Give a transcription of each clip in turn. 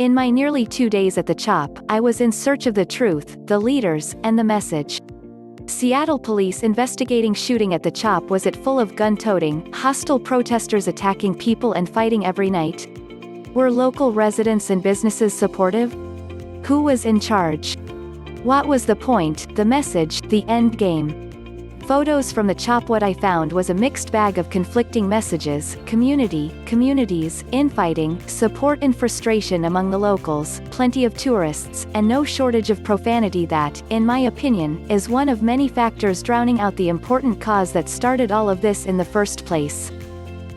In my nearly 2 days at the CHOP, I was in search of the truth, the leaders, and the message. Seattle police investigating shooting at the CHOP. Was it full of gun-toting, hostile protesters attacking people and fighting every night? Were local residents and businesses supportive? Who was in charge? What was the point, the message, the end game? Photos from the CHOPWhat I found was a mixed bag of conflicting messages: communities, infighting, support and frustration among the locals, plenty of tourists, and no shortage of profanity that, in my opinion, is one of many factors drowning out the important cause that started all of this in the first place.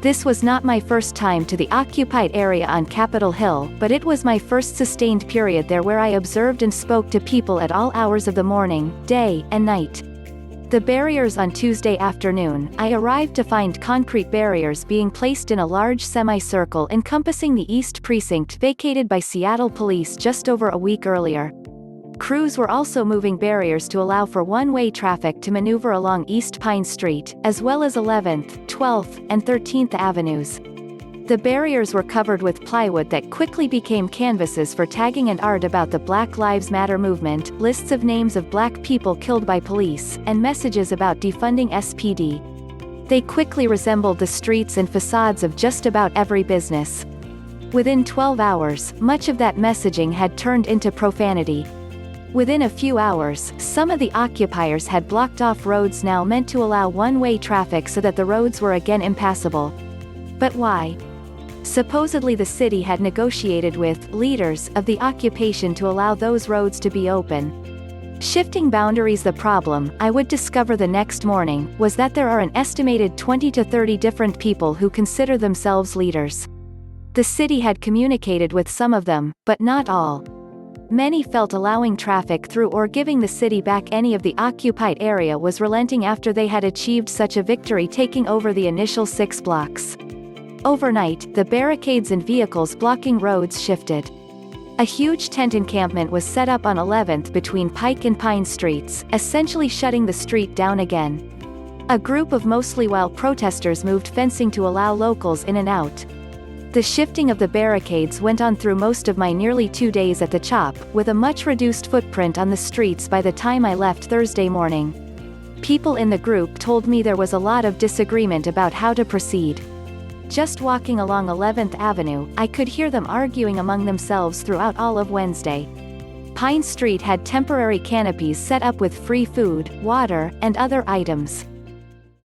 This was not my first time to the occupied area on Capitol Hill, but it was my first sustained period there where I observed and spoke to people at all hours of the morning, day, and night. The barriers on Tuesday afternoon, I arrived to find concrete barriers being placed in a large semicircle encompassing the East Precinct vacated by Seattle police just over a week earlier. Crews were also moving barriers to allow for one-way traffic to maneuver along East Pine Street, as well as 11th, 12th, and 13th Avenues. The barriers were covered with plywood that quickly became canvases for tagging and art about the Black Lives Matter movement, lists of names of black people killed by police, and messages about defunding SPD. They quickly resembled the streets and facades of just about every business. Within 12 hours, much of that messaging had turned into profanity. Within a few hours, some of the occupiers had blocked off roads now meant to allow one-way traffic so that the roads were again impassable. But why? Supposedly the city had negotiated with leaders of the occupation to allow those roads to be open. Shifting boundaries. The problem, I would discover the next morning, was that there are an estimated 20 to 30 different people who consider themselves leaders. The city had communicated with some of them, but not all. Many felt allowing traffic through or giving the city back any of the occupied area was relenting after they had achieved such a victory, taking over the initial 6 blocks. Overnight, the barricades and vehicles blocking roads shifted. A huge tent encampment was set up on 11th between Pike and Pine streets, essentially shutting the street down again. A group of mostly wild protesters moved fencing to allow locals in and out. The shifting of the barricades went on through most of my nearly 2 days at the CHOP, with a much reduced footprint on the streets by the time I left Thursday morning. People in the group told me there was a lot of disagreement about how to proceed. Just walking along 11th Avenue, I could hear them arguing among themselves throughout all of Wednesday. Pine Street had temporary canopies set up with free food, water, and other items.